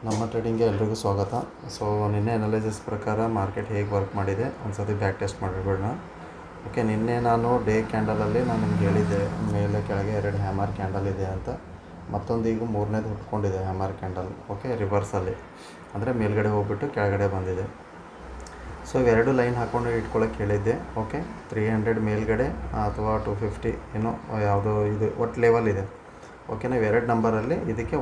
ನಮ್ಮ ಟ್ರೇಡಿಂಗ್ಗೆ ಎಲ್ರಿಗೂ ಸ್ವಾಗತ. ಸೊ ನಿನ್ನೆ ಅನಾಲಿಸಿಸ್ ಪ್ರಕಾರ ಮಾರ್ಕೆಟ್ ಹೇಗೆ ವರ್ಕ್ ಮಾಡಿದೆ ಒಂದು ಸತಿ ಬ್ಯಾಕ್ ಟೆಸ್ಟ್ ಮಾಡಿಬಿಡೋಣ. ಓಕೆ, ನಿನ್ನೆ ನಾನು ಡೇ ಕ್ಯಾಂಡಲಲ್ಲಿ ನಾನು ನಿಮ್ಗೆ ಹೇಳಿದ್ದೆ ಮೇಲೆ ಕೆಳಗೆ 2 ಹ್ಯಾಮರ್ ಕ್ಯಾಂಡಲ್ ಇದೆ ಅಂತ. ಮತ್ತೊಂದು ಈಗ ಮೂರನೇದು ಹುಟ್ಕೊಂಡಿದೆ ಹ್ಯಾಮರ್ ಕ್ಯಾಂಡಲ್. ಓಕೆ, ರಿವರ್ಸಲ್ಲಿ ಅಂದರೆ ಮೇಲ್ಗಡೆ ಹೋಗ್ಬಿಟ್ಟು ಕೆಳಗಡೆ ಬಂದಿದೆ. ಸೊ ಇವೆರಡು ಲೈನ್ ಹಾಕ್ಕೊಂಡು ಇಟ್ಕೊಳ್ಳೋಕೆ ಹೇಳಿದ್ದೆ. ಓಕೆ, 300 ಮೇಲ್ಗಡೆ ಅಥವಾ 250 ಏನೋ ಯಾವುದೋ ಇದು ಒಟ್ಟು ಲೆವೆಲ್ ಇದೆ. ಓಕೆನಾ, ಇವೆರಡು ನಂಬರಲ್ಲಿ ಇದಕ್ಕೆ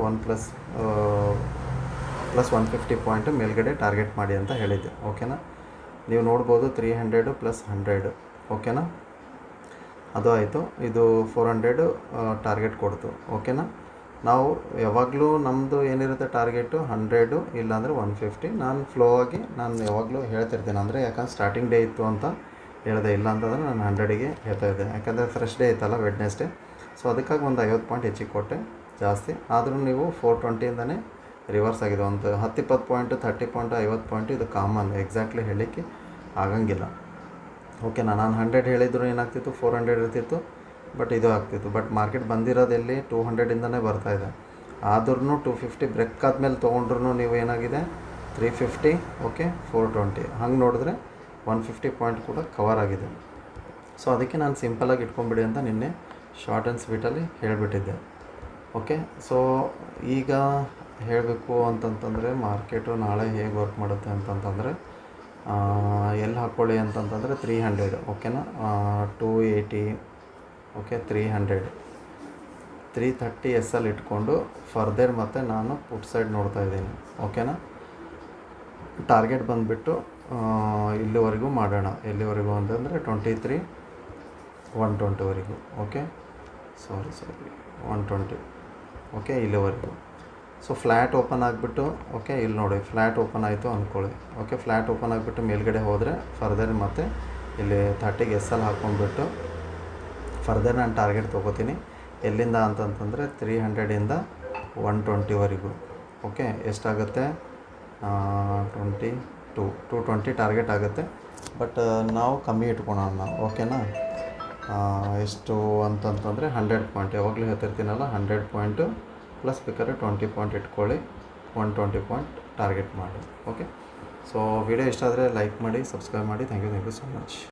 ಪ್ಲಸ್ 150 ಪಾಯಿಂಟ್ ಮೇಲ್ಗಡೆ ಟಾರ್ಗೆಟ್ ಮಾಡಿ ಅಂತ ಹೇಳಿದ್ದೆ. ಓಕೆನಾ, ನೀವು ನೋಡ್ಬೋದು 300 + 100. ಓಕೆನಾ, ಅದು ಆಯಿತು. ಇದು 400 ಟಾರ್ಗೆಟ್ ಕೊಡ್ತು. ಓಕೆನಾ, ನಾವು ಯಾವಾಗಲೂ ನಮ್ಮದು ಏನಿರುತ್ತೆ ಟಾರ್ಗೆಟು 100 ಇಲ್ಲಾಂದರೆ 150. ನಾನು ಫ್ಲೋ ಆಗಿ ನಾನು ಯಾವಾಗಲೂ ಹೇಳ್ತಿರ್ತೀನಿ, ಅಂದರೆ ಯಾಕಂದ್ರೆ ಸ್ಟಾರ್ಟಿಂಗ್ ಡೇ ಇತ್ತು ಅಂತ ಹೇಳಿದೆ, ಇಲ್ಲ ಅಂತಂದರೆ ನಾನು 100ಗೆ ಹೇಳ್ತಾಯಿದ್ದೆ. ಯಾಕಂದರೆ ಫ್ರೆಶ್ ಡೇ ಇತ್ತಲ್ಲ, ವೆಡ್ನೆಸ್ಡೇ. ಸೊ ಅದಕ್ಕಾಗಿ ಒಂದು 50 ಪಾಯಿಂಟ್ ಹೆಚ್ಚಿಗೆ ಕೊಟ್ಟೆ ಜಾಸ್ತಿ. ಆದರೂ ನೀವು 420ಇಂದನೇ ರಿವರ್ಸ್ ಆಗಿದೆ. ಒಂದು 10-20 ಪಾಯಿಂಟ್, 30 ಪಾಯಿಂಟ್, 50 ಪಾಯಿಂಟ್ ಇದು ಕಾಮನ್, ಎಕ್ಸಾಕ್ಟ್ಲಿ ಹೇಳಲಿಕ್ಕೆ ಆಗಂಗಿಲ್ಲ. ಓಕೆನಾ, ನಾನು 100 ಹೇಳಿದ್ರು ಏನಾಗ್ತಿತ್ತು, 400 ಇರ್ತಿತ್ತು, ಬಟ್ ಇದು ಆಗ್ತಿತ್ತು. ಬಟ್ ಮಾರ್ಕೆಟ್ ಬಂದಿರೋದೆಲ್ಲಿ 200ಇಂದನೇ ಬರ್ತಾಯಿದೆ. ಆದ್ರೂ 250 ಬ್ರೇಕ್ ಆದಮೇಲೆ ತೊಗೊಂಡ್ರು ನೀವು ಏನಾಗಿದೆ 350. ಓಕೆ, 420 ಹಂಗೆ ನೋಡಿದ್ರೆ 150 ಪಾಯಿಂಟ್ ಕೂಡ ಕವರ್ ಆಗಿದೆ. ಸೊ ಅದಕ್ಕೆ ನಾನು ಸಿಂಪಲಾಗಿ ಇಟ್ಕೊಂಬಿಡಿ ಅಂತ ನಿನ್ನೆ ಶಾರ್ಟ್ ಆ್ಯಂಡ್ ಸ್ವೀಟಲ್ಲಿ ಹೇಳಿಬಿಟ್ಟಿದ್ದೆ. ಓಕೆ, ಸೊ ಈಗ ಹೇಳಬೇಕು ಅಂತಂತಂದರೆ ಮಾರ್ಕೆಟು ನಾಳೆ ಹೇಗೆ ವರ್ಕ್ ಮಾಡುತ್ತೆ ಅಂತಂತಂದರೆ, ಎಲ್ಲಿ ಹಾಕ್ಕೊಳ್ಳಿ ಅಂತಂತಂದರೆ 300. ಓಕೆನಾ, 280. ಓಕೆ, 300, 330 SL ಇಟ್ಕೊಂಡು ಫರ್ದರ್ ಮತ್ತು ನಾನು ಪುಟ್ ಸೈಡ್ ನೋಡ್ತಾಯಿದ್ದೀನಿ. ಓಕೆನಾ, ಟಾರ್ಗೆಟ್ ಬಂದುಬಿಟ್ಟು ಇಲ್ಲಿವರೆಗೂ ಮಾಡೋಣ. ಎಲ್ಲಿವರೆಗೂ ಅಂತಂದರೆ 23 120ವರೆಗೂ. ಓಕೆ, ಸಾರಿ 120. ಓಕೆ, ಇಲ್ಲಿವರೆಗೂ. ಸೊ ಫ್ಲ್ಯಾಟ್ ಓಪನ್ ಆಗಿಬಿಟ್ಟು, ಓಕೆ ಇಲ್ಲಿ ನೋಡಿ ಫ್ಲ್ಯಾಟ್ ಓಪನ್ ಆಯಿತು ಅಂದ್ಕೊಳ್ಳಿ. ಓಕೆ, ಫ್ಲ್ಯಾಟ್ ಓಪನ್ ಆಗಿಬಿಟ್ಟು ಮೇಲ್ಗಡೆ ಹೋದರೆ ಫರ್ದರ್ ಮತ್ತು ಇಲ್ಲಿ 30ಗೆ SL ಹಾಕ್ಕೊಂಡ್ಬಿಟ್ಟು ಫರ್ದರ್ ನಾನು ಟಾರ್ಗೆಟ್ ತೊಗೋತೀನಿ. ಎಲ್ಲಿಂದ ಅಂತಂತಂದರೆ 300ಇಂದ 120ವರೆಗೂ. ಓಕೆ, ಎಷ್ಟಾಗುತ್ತೆ 220 ಟಾರ್ಗೆಟ್ ಆಗುತ್ತೆ. ಬಟ್ ನಾವು ಕಮ್ಮಿ ಇಟ್ಕೊಳೋಣ. ಓಕೆನಾ, ಎಷ್ಟು ಅಂತಂತಂದರೆ 100 ಪಾಯಿಂಟ್, ಯಾವಾಗಲೂ ಹೇಳ್ತಿರ್ತೀನಲ್ಲ 100 ಪಾಯಿಂಟು ಪ್ಲಸ್ ಬೇಕಾದ್ರೆ 20 ಪಾಯಿಂಟ್ ಇಟ್ಕೊಳ್ಳಿ, 120 ಪಾಯಿಂಟ್ ಟಾರ್ಗೆಟ್ ಮಾಡಿ. ಓಕೆ, ಸೊ ವಿಡಿಯೋ ಇಷ್ಟ ಆದರೆ ಲೈಕ್ ಮಾಡಿ, ಸಬ್ಸ್ಕ್ರೈಬ್ ಮಾಡಿ. Thank you so much.